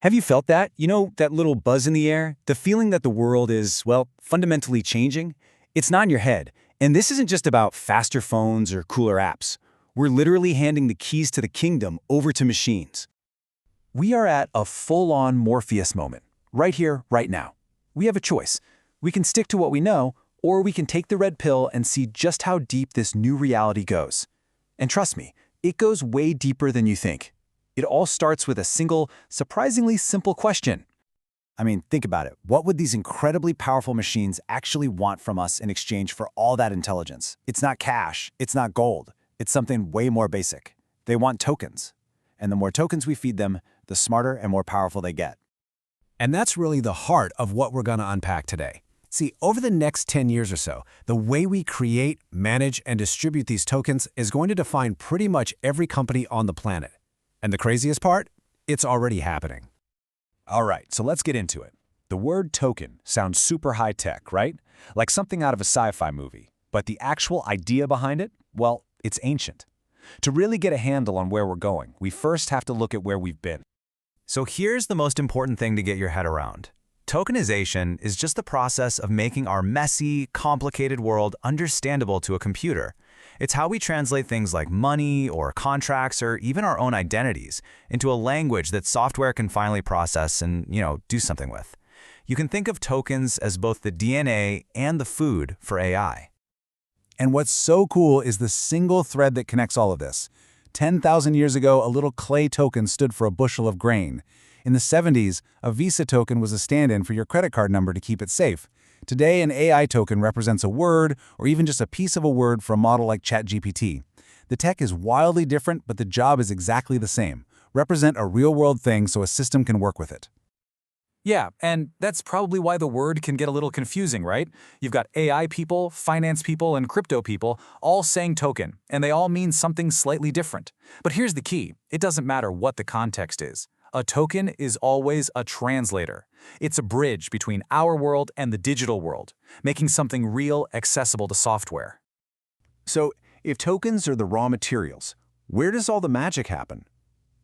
Have you felt that? You know, that little buzz in the air? The feeling that the world is, well, fundamentally changing? It's not in your head. And this isn't just about faster phones or cooler apps. We're literally handing the keys to the kingdom over to machines. We are at a full-on Morpheus moment, right here, right now. We have a choice. We can stick to what we know, or we can take the red pill and see just how deep this new reality goes. And trust me, it goes way deeper than you think. It all starts with a single, surprisingly simple question. I mean, think about it. What would these incredibly powerful machines actually want from us in exchange for all that intelligence? It's not cash. It's not gold. It's something way more basic. They want tokens. And the more tokens we feed them, the smarter and more powerful they get. And that's really the heart of what we're going to unpack today. See, over the next 10 years or so, the way we create, manage, and distribute these tokens is going to define pretty much every company on the planet. And the craziest part? It's already happening. All right, so let's get into it. The word token sounds super high-tech, right? Like something out of a sci-fi movie. But the actual idea behind it? Well, it's ancient. To really get a handle on where we're going, we first have to look at where we've been. So here's the most important thing to get your head around. Tokenization is just the process of making our messy, complicated world understandable to a computer. It's how we translate things like money or contracts or even our own identities into a language that software can finally process and, do something with. You can think of tokens as both the DNA and the food for AI. And what's so cool is the single thread that connects all of this. 10,000 years ago, a little clay token stood for a bushel of grain. In the 70s, a Visa token was a stand-in for your credit card number to keep it safe. Today, an AI token represents a word or even just a piece of a word for a model like ChatGPT. The tech is wildly different, but the job is exactly the same. Represent a real-world thing so a system can work with it. Yeah, and that's probably why the word can get a little confusing, right? You've got AI people, finance people, and crypto people all saying token, and they all mean something slightly different. But here's the key. It doesn't matter what the context is. A token is always a translator. It's a bridge between our world and the digital world, making something real accessible to software. So, if tokens are the raw materials, where does all the magic happen?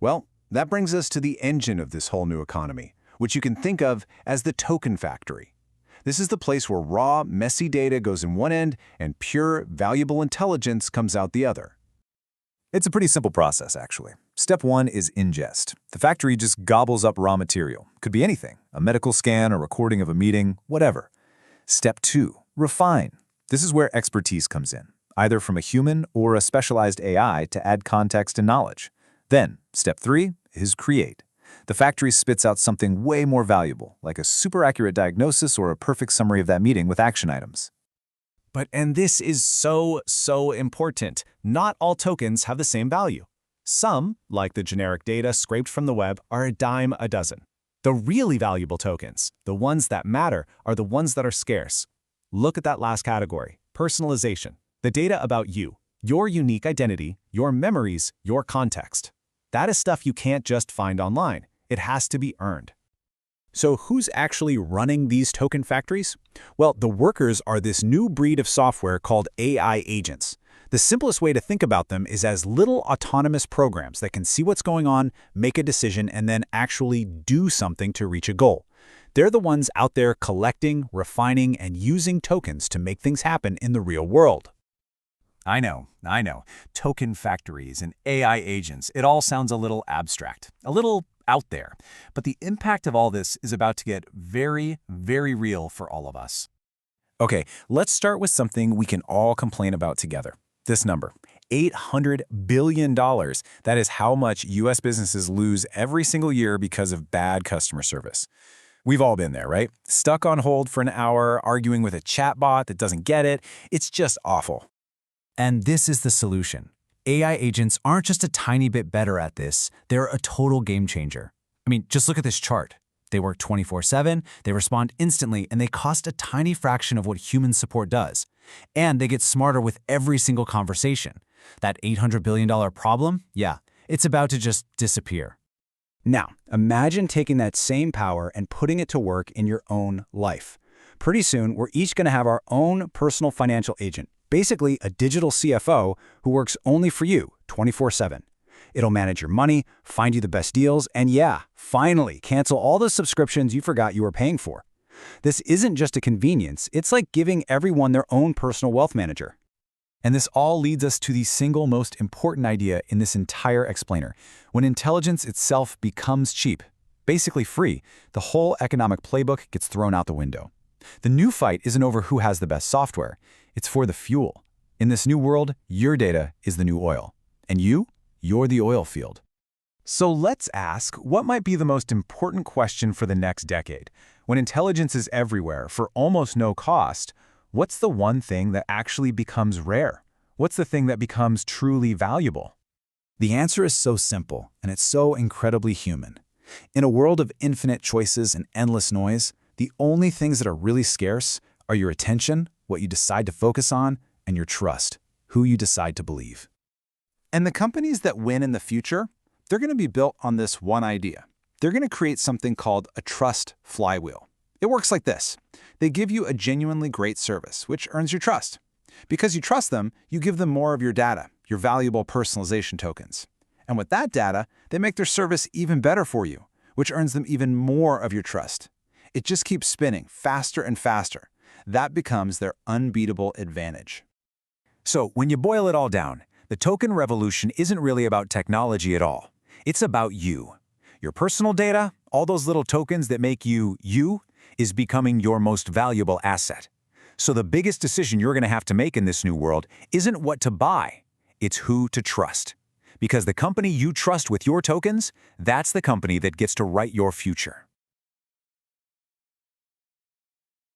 Well, that brings us to the engine of this whole new economy, which you can think of as the token factory. This is the place where raw, messy data goes in one end and pure, valuable intelligence comes out the other. It's a pretty simple process, actually. Step 1 is ingest. The factory just gobbles up raw material. Could be anything, a medical scan, a recording of a meeting, whatever. Step 2, refine. This is where expertise comes in, either from a human or a specialized AI to add context and knowledge. Then, step 3 is create. The factory spits out something way more valuable, like a super accurate diagnosis or a perfect summary of that meeting with action items. And this is so important. Not all tokens have the same value. Some, like the generic data scraped from the web, are a dime a dozen. The really valuable tokens, the ones that matter, are the ones that are scarce. Look at that last category, personalization. The data about you, your unique identity, your memories, your context. That is stuff you can't just find online. It has to be earned. So who's actually running these token factories? Well, the workers are this new breed of software called AI agents. The simplest way to think about them is as little autonomous programs that can see what's going on, make a decision, and then actually do something to reach a goal. They're the ones out there collecting, refining, and using tokens to make things happen in the real world. I know. Token factories and AI agents, it all sounds a little abstract, a little out there. But the impact of all this is about to get very, very real for all of us. Okay, let's start with something we can all complain about together. This number, $800 billion. That is how much U.S. businesses lose every single year because of bad customer service. We've all been there, right? Stuck on hold for an hour, arguing with a chatbot that doesn't get it. It's just awful. And this is the solution. AI agents aren't just a tiny bit better at this, they're a total game changer. I mean, just look at this chart. They work 24/7, they respond instantly, and they cost a tiny fraction of what human support does. And they get smarter with every single conversation. That $800 billion problem? Yeah, it's about to just disappear. Now, imagine taking that same power and putting it to work in your own life. Pretty soon, we're each going to have our own personal financial agent, basically a digital CFO who works only for you 24/7. It'll manage your money, find you the best deals, and yeah, finally, cancel all the subscriptions you forgot you were paying for. This isn't just a convenience, it's like giving everyone their own personal wealth manager. And this all leads us to the single most important idea in this entire explainer. When intelligence itself becomes cheap, basically free, the whole economic playbook gets thrown out the window. The new fight isn't over who has the best software, it's for the fuel. In this new world, your data is the new oil. And you're the oil field. So let's ask, what might be the most important question for the next decade? When intelligence is everywhere for almost no cost, what's the one thing that actually becomes rare? What's the thing that becomes truly valuable? The answer is so simple, and it's so incredibly human. In a world of infinite choices and endless noise, the only things that are really scarce are your attention, what you decide to focus on, and your trust, who you decide to believe. And the companies that win in the future, they're going to be built on this one idea. They're going to create something called a trust flywheel. It works like this. They give you a genuinely great service, which earns your trust. Because you trust them, you give them more of your data, your valuable personalization tokens. And with that data, they make their service even better for you, which earns them even more of your trust. It just keeps spinning faster and faster. That becomes their unbeatable advantage. So when you boil it all down, the token revolution isn't really about technology at all. It's about you. Your personal data, all those little tokens that make you, is becoming your most valuable asset. So the biggest decision you're going to have to make in this new world isn't what to buy, it's who to trust. Because the company you trust with your tokens, that's the company that gets to write your future.